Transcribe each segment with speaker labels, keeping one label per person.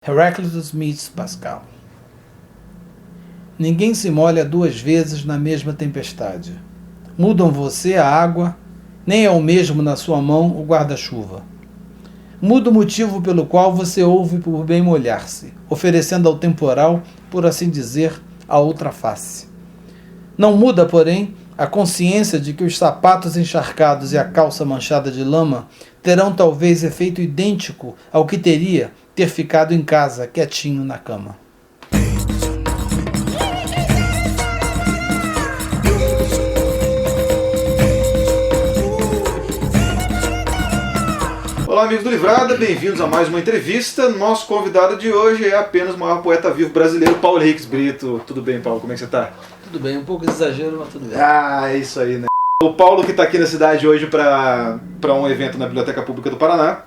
Speaker 1: Heraclitus meets Pascal. Ninguém se molha duas vezes na mesma tempestade. Mudam você a água, nem é o mesmo na sua mão o guarda-chuva. Muda o motivo pelo qual você ouve por bem molhar-se, oferecendo ao temporal, por assim dizer, a outra face. Não muda, porém, a consciência de que os sapatos encharcados e a calça manchada de lama terão talvez efeito idêntico ao que teria ter ficado em casa, quietinho na cama.
Speaker 2: Olá, amigos do Livrada, bem-vindos a mais uma entrevista. Nosso convidado de hoje é apenas o maior poeta vivo brasileiro, Paulo Henriques Brito. Tudo bem, Paulo? Como é que você está?
Speaker 1: Tudo bem, um pouco de exagero, mas tudo bem.
Speaker 2: Ah, é isso aí, né? O Paulo que está aqui na cidade hoje para um evento na Biblioteca Pública do Paraná,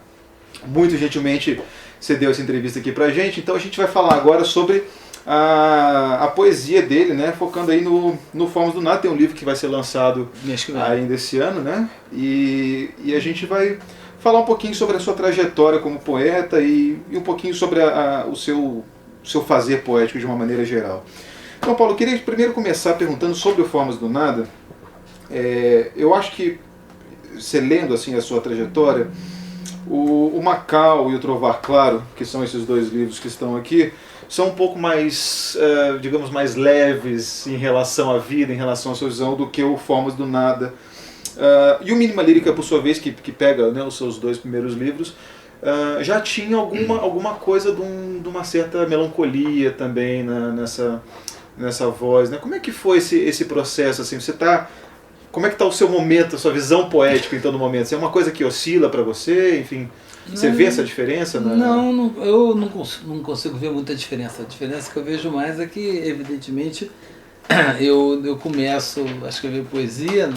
Speaker 2: muito gentilmente cedeu essa entrevista aqui pra gente. Então a gente vai falar agora sobre a poesia dele, né? Focando aí no Formas do Nada. Tem um livro que vai ser lançado ainda esse ano, né? E a gente vai falar um pouquinho sobre a sua trajetória como poeta e um pouquinho sobre o seu fazer poético de uma maneira geral. Então, Paulo, eu queria primeiro começar perguntando sobre o Formas do Nada. Eu acho que, você lendo assim a sua trajetória, o Macau e o Trovar Claro, que são esses dois livros que estão aqui, são um pouco mais, digamos, mais leves em relação à vida, em relação à sua visão, do que o Formas do Nada. E o Mínima Lírica, por sua vez, que pega, né, os seus dois primeiros livros, já tinha alguma coisa de uma certa melancolia também nessa voz, né? Como é que foi esse processo? Assim, como é que está o seu momento, a sua visão poética em todo momento? É uma coisa que oscila para você? Enfim, você vê essa diferença?
Speaker 1: Não, eu não consigo ver muita diferença. A diferença que eu vejo mais é que, evidentemente, eu começo a escrever poesia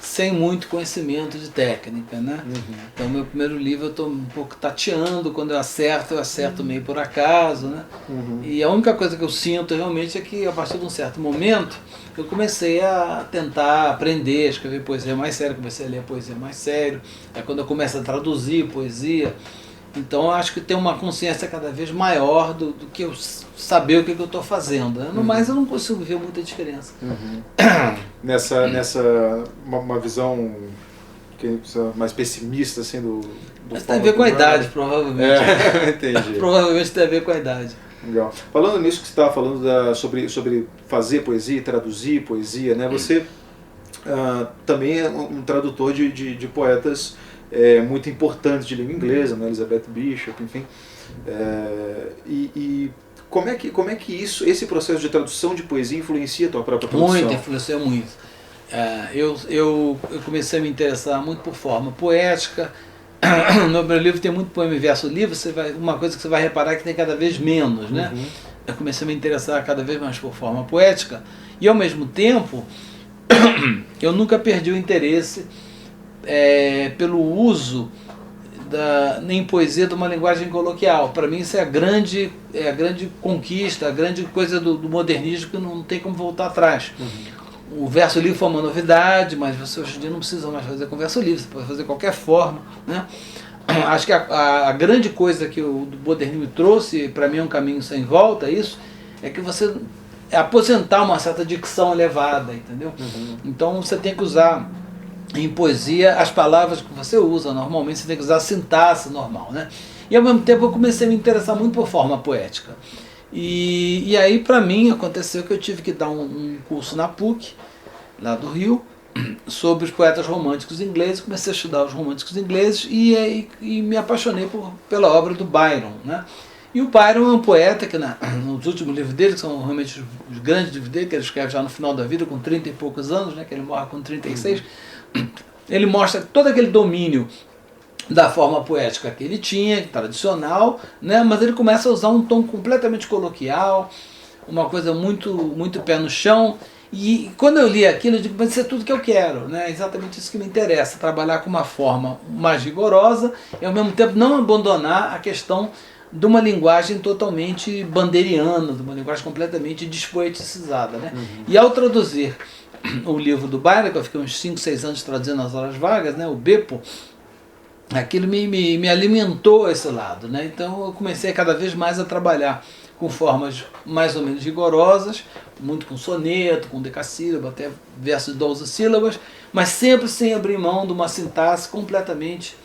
Speaker 1: sem muito conhecimento de técnica, né? Uhum. Então, meu primeiro livro eu estou um pouco tateando, quando eu acerto meio por acaso, né? Uhum. E a única coisa que eu sinto realmente é que, a partir de um certo momento, eu comecei a tentar aprender a escrever poesia mais sério, comecei a ler poesia mais sério, é quando eu começo a traduzir poesia. Então eu acho que tem uma consciência cada vez maior do que eu saber o que eu estou fazendo. No mais eu não consigo ver muita diferença. Uhum.
Speaker 2: Nessa uma visão mais pessimista assim, do
Speaker 1: Mas tem a ver com a idade, provavelmente.
Speaker 2: Entendi.
Speaker 1: Provavelmente tem a ver com a idade.
Speaker 2: Legal. Falando nisso que você estava falando sobre fazer poesia, traduzir poesia, né? Você também é um tradutor de poetas muito importantes de língua inglesa, né? Elizabeth Bishop, enfim. E como é que esse processo de tradução de poesia influencia a tua própria produção?
Speaker 1: Muito, influenciou muito. Eu comecei a me interessar muito por forma poética. No meu livro tem muito poema e verso livre, uma coisa que você vai reparar é que tem cada vez menos, né? Uhum. Eu comecei a me interessar cada vez mais por forma poética e, ao mesmo tempo, eu nunca perdi o interesse pelo uso em poesia de uma linguagem coloquial. Para mim isso é a grande conquista, a grande coisa do modernismo que não tem como voltar atrás. Uhum. O verso livre foi uma novidade, mas você hoje em dia não precisa mais fazer com verso livre, você pode fazer de qualquer forma, né? Acho que a grande coisa que o modernismo trouxe, para mim é um caminho sem volta, isso, é que você aposentar uma certa dicção elevada, entendeu? Uhum. Então você tem que usar em poesia as palavras que você usa normalmente, você tem que usar a sintaxe normal, né? E ao mesmo tempo eu comecei a me interessar muito por forma poética. E aí, para mim, aconteceu que eu tive que dar um curso na PUC, lá do Rio, sobre os poetas românticos ingleses. Comecei a estudar os românticos ingleses e me apaixonei pela obra do Byron, né? E o Byron é um poeta que, nos últimos livros dele, que são realmente os grandes livros dele, que ele escreve já no final da vida, com 30 e poucos anos, né? Que ele morre com 36, ele mostra todo aquele domínio da forma poética que ele tinha, tradicional, né? Mas ele começa a usar um tom completamente coloquial, uma coisa muito, muito pé no chão. E quando eu li aquilo, eu digo, mas isso é tudo que eu quero, né? É exatamente isso que me interessa, trabalhar com uma forma mais rigorosa e ao mesmo tempo não abandonar a questão de uma linguagem totalmente bandeiriana, de uma linguagem completamente despoeticizada, né? Uhum. E ao traduzir o livro do Byron, que eu fiquei uns 5, 6 anos traduzindo nas horas vagas, né? O Beppo, aquilo me alimentou esse lado, né? Então eu comecei cada vez mais a trabalhar com formas mais ou menos rigorosas, muito com soneto, com decassílabo, até versos de 12 sílabas, mas sempre sem abrir mão de uma sintaxe completamente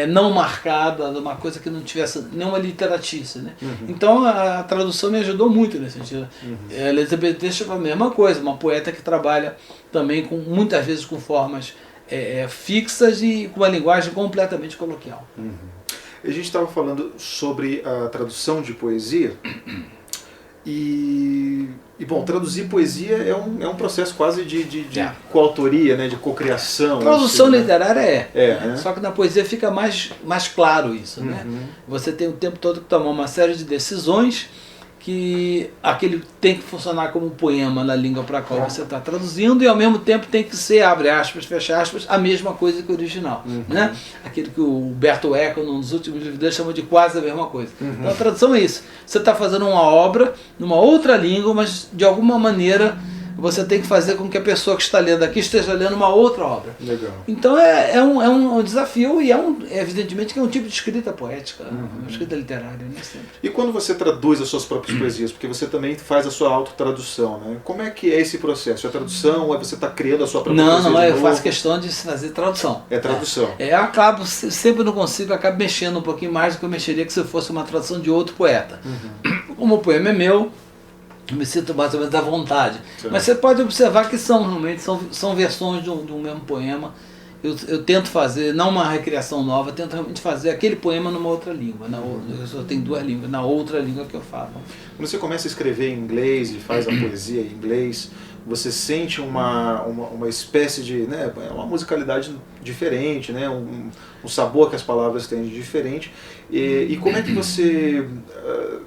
Speaker 1: não marcada, de uma coisa que não tivesse nenhuma literatice, né? Então a tradução me ajudou muito nesse sentido. Elizabeth Bishop é a mesma coisa, uma poeta que trabalha também muitas vezes com formas fixas e com uma linguagem completamente coloquial.
Speaker 2: A gente estava falando sobre a tradução de poesia e bom, traduzir poesia é um processo quase de coautoria, né, de cocriação.
Speaker 1: Tradução
Speaker 2: assim,
Speaker 1: literária
Speaker 2: né?
Speaker 1: Só que na poesia fica mais claro isso, né? Você tem o tempo todo que tomar uma série de decisões que aquele tem que funcionar como um poema na língua para a qual você está traduzindo e ao mesmo tempo tem que ser, abre aspas, fecha aspas, a mesma coisa que o original. Né? Aquilo que o Humberto Eco, nos últimos livros dele, chamou de quase a mesma coisa. Então a tradução é isso. Você está fazendo uma obra numa outra língua, mas de alguma maneira você tem que fazer com que a pessoa que está lendo aqui esteja lendo uma outra obra.
Speaker 2: Legal.
Speaker 1: Então é um desafio e evidentemente que é um tipo de escrita poética, uma escrita literária, né, sempre.
Speaker 2: E quando você traduz as suas próprias poesias, porque você também faz a sua autotradução, né? Como é que é esse processo? É tradução ou você está criando a sua própria poesia?
Speaker 1: Não, eu faço questão de fazer tradução.
Speaker 2: É tradução.
Speaker 1: Eu acabo, sempre não consigo, acabo mexendo um pouquinho mais do que eu mexeria que se fosse uma tradução de outro poeta. Como o poema é meu, eu me sinto mais ou menos à vontade. Sim. Mas você pode observar que realmente são versões de um mesmo poema. Eu tento fazer, não uma recriação nova, tento realmente fazer aquele poema numa outra língua. Eu só tenho duas línguas, na outra língua que eu falo.
Speaker 2: Quando você começa a escrever em inglês e faz a poesia em inglês, você sente uma espécie de, né, uma musicalidade diferente, né, um sabor que as palavras têm de diferente. E como é que você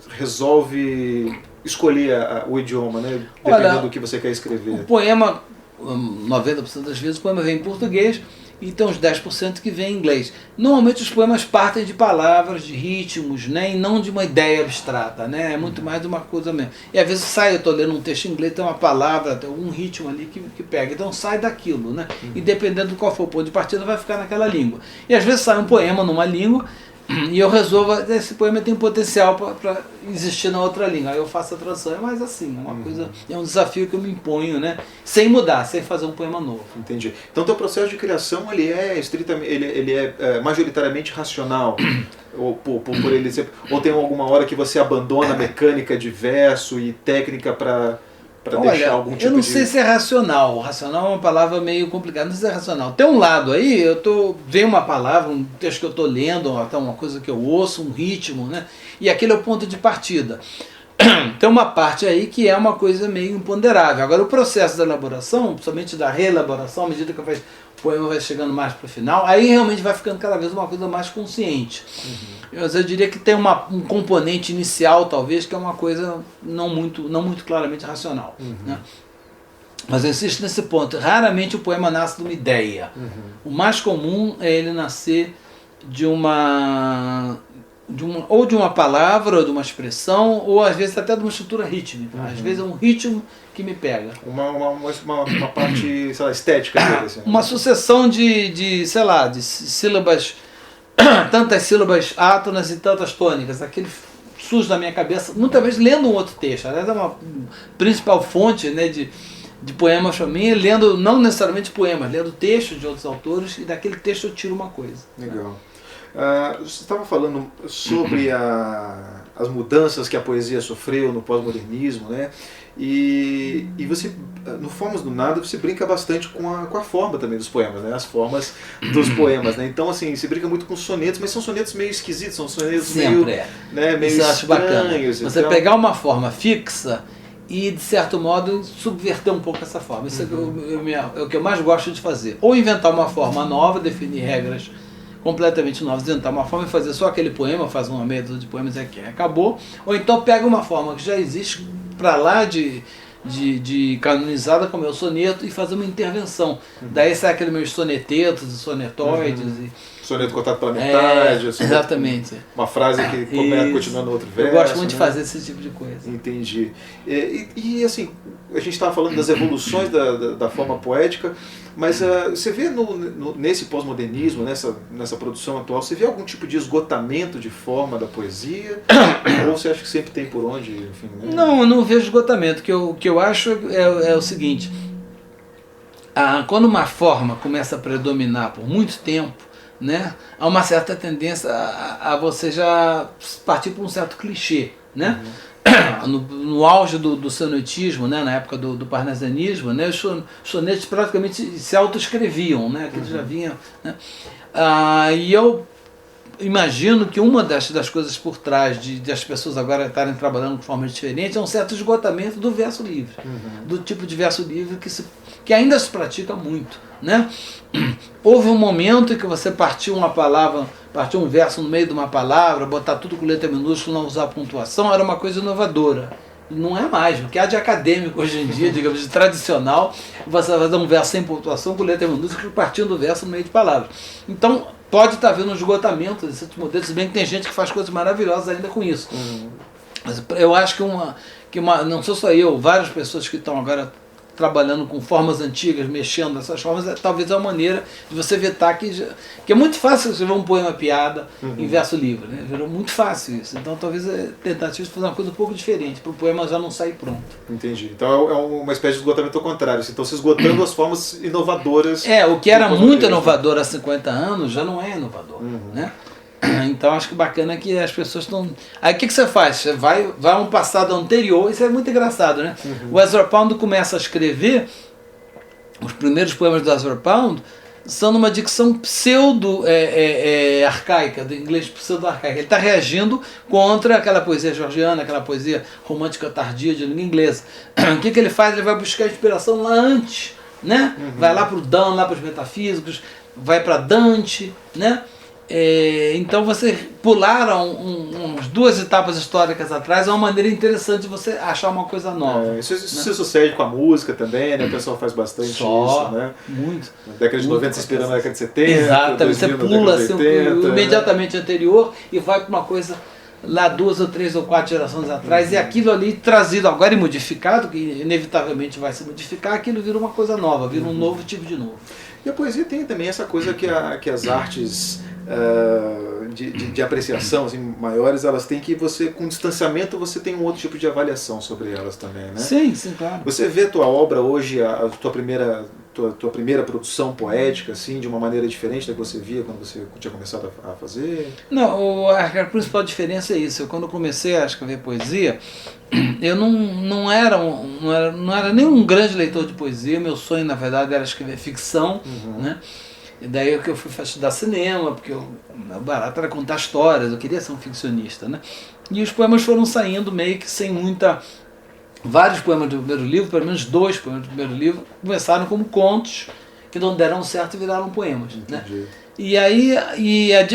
Speaker 2: resolve escolher o idioma, né, dependendo do que você quer escrever?
Speaker 1: O poema, 90% das vezes, o poema vem em português e tem uns 10% que vem em inglês. Normalmente os poemas partem de palavras, de ritmos, né, e não de uma ideia abstrata, né, é muito mais de uma coisa mesmo. E às vezes eu estou lendo um texto em inglês, tem uma palavra, tem um ritmo ali que pega, então sai daquilo, né, e dependendo de qual for o ponto de partida vai ficar naquela língua. E às vezes sai um poema numa língua e eu resolvo, esse poema tem potencial para existir na outra língua, aí eu faço a tradução. É mais assim, uma coisa, é um desafio que eu me imponho, né, sem mudar, sem fazer um poema novo.
Speaker 2: Entendi. Então o teu processo de criação ele é estritamente, ele é majoritariamente racional, ou por ele ser, ou tem alguma hora que você abandona a mecânica de verso e técnica para deixar algum tipo de...
Speaker 1: Eu não sei se é racional. Racional é uma palavra meio complicada, não sei se é racional. Tem um lado aí, vem uma palavra, um texto que eu estou lendo, até uma coisa que eu ouço, um ritmo, né? E aquele é o ponto de partida. Tem uma parte aí que é uma coisa meio imponderável. Agora o processo da elaboração, principalmente da reelaboração, à medida que o poema vai chegando mais para o final, aí realmente vai ficando cada vez uma coisa mais consciente. Eu diria que tem um componente inicial, talvez, que é uma coisa não muito claramente racional. Né? Mas eu insisto nesse ponto. Raramente o poema nasce de uma ideia. O mais comum é ele nascer ou de uma palavra, ou de uma expressão, ou às vezes até de uma estrutura rítmica. Às vezes é um ritmo que me pega.
Speaker 2: Uma parte, sei lá, estética dele, assim.
Speaker 1: Uma sucessão de sílabas, tantas sílabas átonas e tantas tônicas. Aquele surge na minha cabeça, muitas vezes lendo um outro texto. Aliás, é uma principal fonte, né, de poemas para mim, lendo não necessariamente poemas, lendo textos de outros autores, e daquele texto eu tiro uma coisa.
Speaker 2: Legal. Você estava falando sobre as mudanças que a poesia sofreu no pós-modernismo, né? E você, no Formas do Nada, você brinca bastante com a forma também dos poemas, né? As formas dos poemas, né? Então, assim, você brinca muito com sonetos, mas são sonetos meio esquisitos, são sonetos meio
Speaker 1: Isso eu acho bacana. Você pegar uma forma fixa e, de certo modo, subverter um pouco essa forma. Isso é o que eu mais gosto de fazer. Ou inventar uma forma nova, definir regras completamente novas, inventar uma forma e fazer só aquele poema, fazer uma meia dúzia de poemas e acabou. Ou então pega uma forma que já existe para lá de canonizada, como é o soneto, e fazer uma intervenção. Daí sai aqueles meus sonetetos e sonetoides
Speaker 2: Soneto cortado pela metade.
Speaker 1: Exatamente.
Speaker 2: Uma frase que continua no outro verso.
Speaker 1: Eu gosto muito de fazer esse tipo de coisa.
Speaker 2: Entendi. E assim, a gente estava falando das evoluções da forma poética, mas você vê nesse pós-modernismo, nessa produção atual, você vê algum tipo de esgotamento de forma da poesia? Ou você acha que sempre tem por onde? Enfim, né?
Speaker 1: Não, eu não vejo esgotamento. O que eu acho é o seguinte: quando uma forma começa a predominar por muito tempo, né, há uma certa tendência a você já partir para um certo clichê, né? No auge do sonetismo, né, na época do parnasianismo, né, os sonetos praticamente se autoescreviam, né, que eles já vinham, né? E eu imagino que uma das coisas por trás de as pessoas agora estarem trabalhando de forma diferente é um certo esgotamento do verso livre, do tipo de verso livre que ainda se pratica muito, né? Houve um momento em que você partiu um verso no meio de uma palavra, botar tudo com letra minúscula, não usar pontuação, era uma coisa inovadora. Não é mais, o que há de acadêmico hoje em dia, digamos, de tradicional, você vai fazer um verso sem pontuação com letra minúscula partindo do verso no meio de palavras. Então, pode estar havendo um esgotamento desses modelos, se bem que tem gente que faz coisas maravilhosas ainda com isso. Mas eu acho que não sou só eu, várias pessoas que estão agora trabalhando com formas antigas, mexendo nessas formas, talvez é uma maneira de você evitar que é muito fácil escrever um poema piada em verso livre, né? Virou muito fácil isso. Então talvez a tentativa de fazer uma coisa um pouco diferente, para o poema já não sair pronto.
Speaker 2: Entendi. Então é uma espécie de esgotamento ao contrário. Então se esgotando as formas inovadoras.
Speaker 1: O que era muito inovador há 50 anos já não é inovador, né? Então acho que bacana é que as pessoas estão... Aí o que você faz? Você vai a um passado anterior, isso é muito engraçado, né? O Ezra Pound começa a escrever, os primeiros poemas do Ezra Pound são numa dicção pseudo-arcaica, do inglês pseudo-arcaica. Ele está reagindo contra aquela poesia georgiana, aquela poesia romântica tardia de língua inglesa. O que ele faz? Ele vai buscar inspiração lá antes, né? Vai lá para o Dan, lá para os metafísicos, vai para Dante, né? Então você pular umas 2 etapas históricas atrás é uma maneira interessante de você achar uma coisa nova.
Speaker 2: Isso sucede com a música também, né? O pessoal faz bastante isso, né?
Speaker 1: Muito.
Speaker 2: Na década de 90 se inspirando na década de 70.
Speaker 1: Exatamente,
Speaker 2: 2000,
Speaker 1: você pula assim,
Speaker 2: 80,
Speaker 1: imediatamente anterior e vai para uma coisa lá 2 ou 3 ou 4 gerações atrás, e aquilo ali trazido agora e modificado, que inevitavelmente vai se modificar, aquilo vira uma coisa nova, vira um novo tipo de novo.
Speaker 2: E a poesia tem também essa coisa que as artes de apreciação assim, maiores, elas têm que você, com distanciamento, você tem um outro tipo de avaliação sobre elas também, né?
Speaker 1: Sim, claro.
Speaker 2: Você vê a tua obra hoje, a tua primeira produção poética, assim, de uma maneira diferente da que você via quando você tinha começado a fazer?
Speaker 1: Não, a principal diferença é isso. Quando eu comecei a escrever poesia, eu não era nem um grande leitor de poesia. Meu sonho, na verdade, era escrever ficção, né? E daí que eu fui estudar cinema, porque o meu barato era contar histórias, eu queria ser um ficcionista, né? E os poemas foram saindo meio que sem muita... Vários poemas do primeiro livro, pelo menos 2 poemas do primeiro livro, começaram como contos, que não deram certo e viraram poemas, né? E a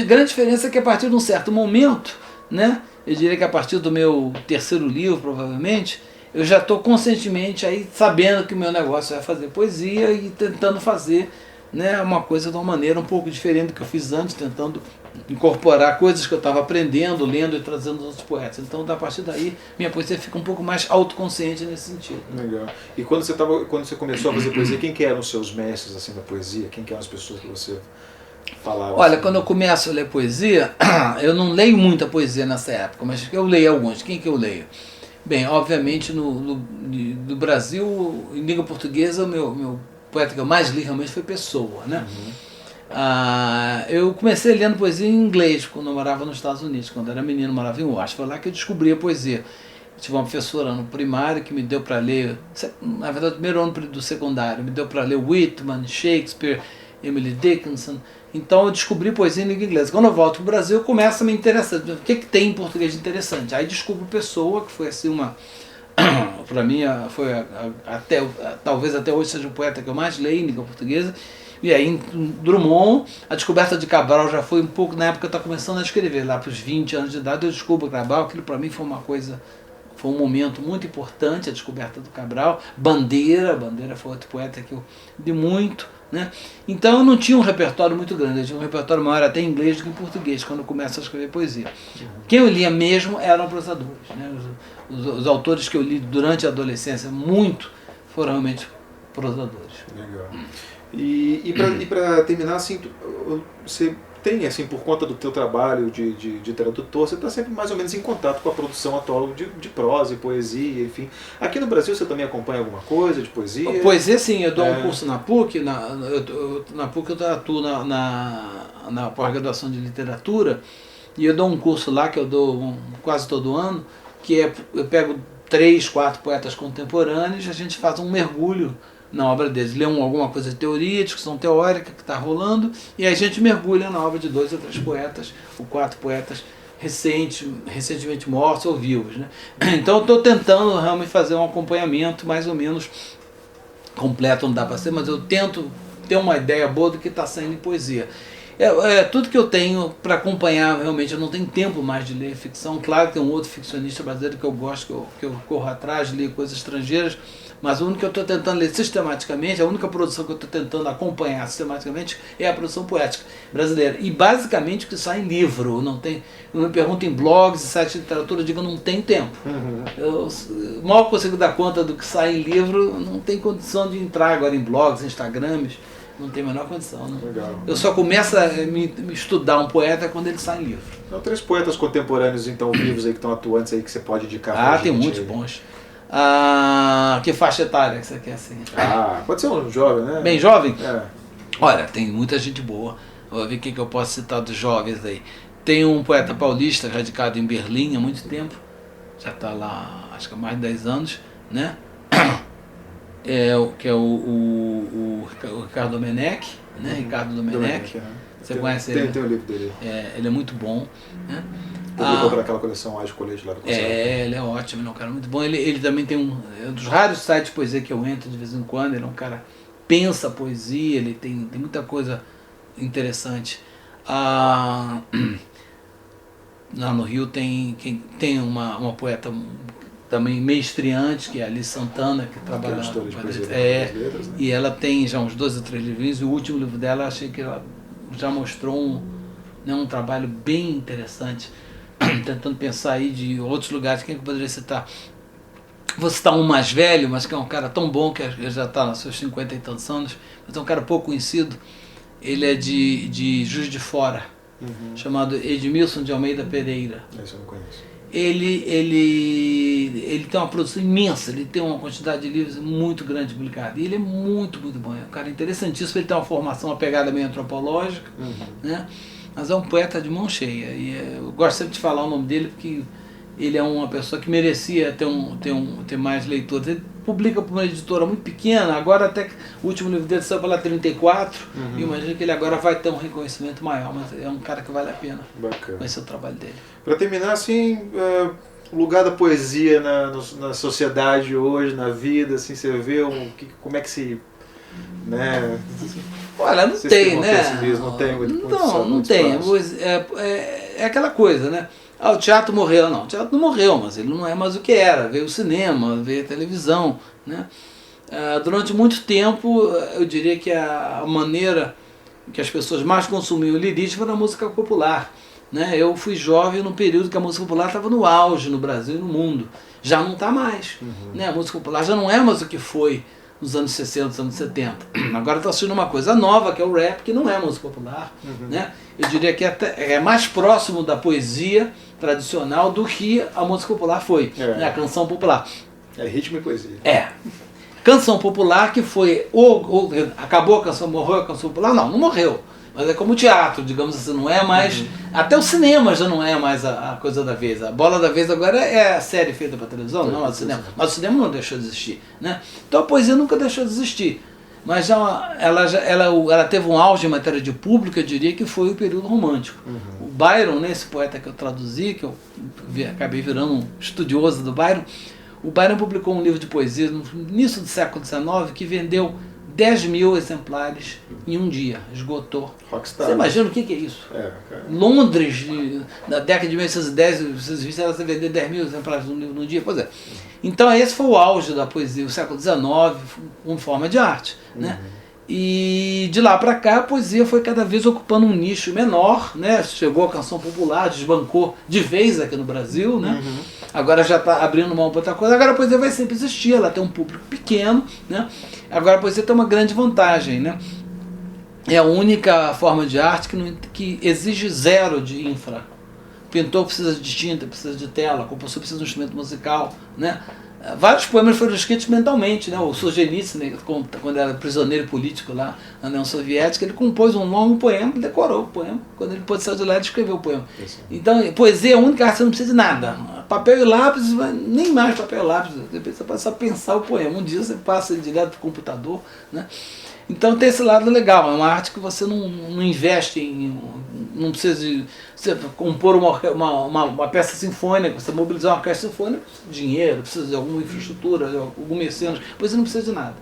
Speaker 1: grande diferença é que a partir de um certo momento, né? Eu diria que a partir do meu 3º livro, provavelmente, eu já estou conscientemente aí sabendo que o meu negócio é fazer poesia e tentando fazer, né, uma coisa de uma maneira um pouco diferente do que eu fiz antes, tentando incorporar coisas que eu estava aprendendo, lendo e trazendo dos outros poetas. Então, a partir daí, minha poesia fica um pouco mais autoconsciente nesse sentido.
Speaker 2: Legal. E quando você começou a fazer poesia, quem que eram os seus mestres assim, da poesia? Quem que eram as pessoas que você falava?
Speaker 1: Olha,
Speaker 2: assim?
Speaker 1: quando eu começo a ler poesia, eu não leio muita poesia nessa época, mas eu leio alguns. Quem que eu leio? Bem, obviamente, no Brasil, em língua portuguesa, o meu poeta que eu mais li realmente foi Pessoa, né? Eu comecei lendo poesia em inglês quando eu morava nos Estados Unidos, quando eu era menino, morava em Washington. Foi lá que eu descobri a poesia. Eu tive uma professora no primário que me deu para ler, na verdade, o primeiro ano do secundário, me deu para ler Whitman, Shakespeare, Emily Dickinson. Então eu descobri poesia em língua inglesa. Quando eu volto para o Brasil, eu começo a me interessar. O que tem em português de interessante? Aí descubro Pessoa, que foi assim para mim, talvez até hoje seja o poeta que eu mais leio em língua portuguesa. E aí, em Drummond, a descoberta de Cabral já foi um pouco na época que eu estava começando a escrever, lá para os 20 anos de idade, eu descubro Cabral. Aquilo para mim foi um momento muito importante, a descoberta do Cabral. Bandeira foi outro poeta que eu li muito, né? Então eu não tinha um repertório muito grande, eu tinha um repertório maior até em inglês do que em português, quando eu começo a escrever poesia. Quem eu lia mesmo eram prosadores, né? Os autores que eu li durante a adolescência, muito, foram realmente prosadores.
Speaker 2: Legal. E para terminar, assim, você tem, assim, por conta do teu trabalho de tradutor, você está sempre mais ou menos em contato com a produção atual de prosa e poesia, enfim. Aqui no Brasil você também acompanha alguma coisa de poesia?
Speaker 1: Poesia, sim, eu dou um curso na PUC, na PUC eu atuo na pós-graduação de literatura, e eu dou um curso lá que eu dou quase todo ano, que eu pego 3, 4 poetas contemporâneos, a gente faz um mergulho na obra deles, lê alguma coisa de teoria, discussão teórica que está rolando, e a gente mergulha na obra de 2 ou 3 poetas, ou 4 poetas recentemente mortos ou vivos, né? Então eu estou tentando realmente fazer um acompanhamento mais ou menos completo, não dá para ser, mas eu tento ter uma ideia boa do que está saindo em poesia. Tudo que eu tenho para acompanhar, realmente, eu não tenho tempo mais de ler ficção. Claro que tem um outro ficcionista brasileiro que eu gosto, que eu corro atrás, leio coisas estrangeiras, mas o único que eu estou tentando ler sistematicamente, a única produção que eu estou tentando acompanhar sistematicamente é a produção poética brasileira. E basicamente o que sai em livro. Eu me pergunto em blogs e sites de literatura, eu digo, não tem tempo. Eu mal consigo dar conta do que sai em livro, não tem condição de entrar agora em blogs, Instagrams. Não tem a menor condição. Né?
Speaker 2: Legal.
Speaker 1: Eu só começo a me estudar um poeta quando ele sai em livro.
Speaker 2: Então, 3 poetas contemporâneos, então, vivos aí, que estão atuantes aí, que você pode indicar pra gente.
Speaker 1: Tem muitos bons. Que faixa etária que você quer, assim?
Speaker 2: Pode ser um jovem, né?
Speaker 1: Bem jovem? Olha, tem muita gente boa. Vou ver o que eu posso citar dos jovens aí. Tem um poeta paulista, radicado em Berlim há muito tempo. Já está lá, acho que há mais de 10 anos, né? Que é o Ricardo Domenech, né? Ricardo Domenech. Você conhece ele?
Speaker 2: Tem o livro dele.
Speaker 1: Ele é muito bom, né?
Speaker 2: Publicou para aquela coleção Age Colete lá do Conselho.
Speaker 1: Ele é ótimo, ele é um cara muito bom. Ele também tem um dos raros sites de poesia que eu entro de vez em quando. Ele é um cara pensa a poesia, ele tem muita coisa interessante. Lá no Rio tem uma poeta também meio estreante, que é a Alice Santana, que trabalha
Speaker 2: nas letras, né?
Speaker 1: E ela tem já uns 2 ou 3 livrinhos, e o último livro dela, achei que ela já mostrou um trabalho bem interessante, tentando pensar aí de outros lugares. Quem que eu poderia citar? Vou citar um mais velho, mas que é um cara tão bom, que ele já está nos seus 50 e tantos anos, mas é um cara pouco conhecido. Ele é de Juiz de Fora, chamado Edmilson de Almeida Pereira.
Speaker 2: Esse eu não conheço.
Speaker 1: Ele tem uma produção imensa, ele tem uma quantidade de livros muito grande publicada, e ele é muito, muito bom, é um cara interessantíssimo, ele tem uma formação, uma pegada meio antropológica, né? Mas é um poeta de mão cheia, e eu gosto sempre de falar o nome dele, porque ele é uma pessoa que merecia ter mais leitores. Ele publica por uma editora muito pequena, agora até que o último livro dele saiu pela 34, e imagino que ele agora vai ter um reconhecimento maior, mas é um cara que vale a pena conhecer o trabalho dele.
Speaker 2: Para terminar, assim, o lugar da poesia na sociedade hoje, na vida, assim, você vê como é que se... Né?
Speaker 1: Olha, não tem, né?
Speaker 2: Não tem muito
Speaker 1: não tem. É aquela coisa, né? O teatro morreu. Não, o teatro não morreu, mas ele não é mais o que era. Veio o cinema, veio a televisão, né? Durante muito tempo, eu diria que a maneira que as pessoas mais consumiam lirismo era a música popular, né? Eu fui jovem no período que a música popular estava no auge no Brasil e no mundo. Já não está mais, né? A música popular já não é mais o que foi nos anos 60, nos anos 70. Agora está surgindo uma coisa nova, que é o rap, que não é música popular, né? Eu diria que é mais próximo da poesia tradicional do que a música popular foi, né? A canção popular.
Speaker 2: É ritmo e poesia.
Speaker 1: Canção popular que foi, acabou a canção, morreu a canção popular? Não morreu. Mas é como o teatro, digamos assim, não é mais... Até o cinema já não é mais a coisa da vez. A bola da vez agora é a série feita para televisão, não é o cinema. Mas o cinema não deixou de existir, né? Então a poesia nunca deixou de existir. Mas ela teve um auge em matéria de público, eu diria que foi o período romântico. O Byron, né, esse poeta que eu traduzi, que eu acabei virando um estudioso do Byron, o Byron publicou um livro de poesia no início do século XIX que vendeu 10 mil exemplares em um dia, esgotou.
Speaker 2: Rockstar.
Speaker 1: Você imagina o que é isso? Londres, na década de 1910, 1920, ela se vender 10 mil exemplares no dia. Pois é. Então esse foi o auge da poesia, o século XIX, como forma de arte, né? E de lá para cá a poesia foi cada vez ocupando um nicho menor, né? Chegou a canção popular, desbancou de vez aqui no Brasil, né? Agora já está abrindo mão para outra coisa. Agora a poesia vai sempre existir, ela tem um público pequeno, né? Agora a poesia tem uma grande vantagem, né? É a única forma de arte que exige zero de infra. O pintor precisa de tinta, precisa de tela, o compositor precisa de um instrumento musical, né? Vários poemas foram escritos mentalmente, né? O Solzhenitsyn, né, quando era prisioneiro político lá na União Soviética, ele compôs um longo poema, decorou o poema. Quando ele pôde sair de lá, ele escreveu o poema. Então, poesia é a única arte, você não precisa de nada. Papel e lápis, nem mais papel e lápis, você pode só pensar o poema. Um dia você passa ele direto para o computador, né? Então tem esse lado legal, é uma arte que você não investe em. Não precisa de você compor uma peça sinfônica, você mobilizar uma orquestra sinfônica, precisa de dinheiro, precisa de alguma infraestrutura, de algum mecenas, pois você não precisa de nada.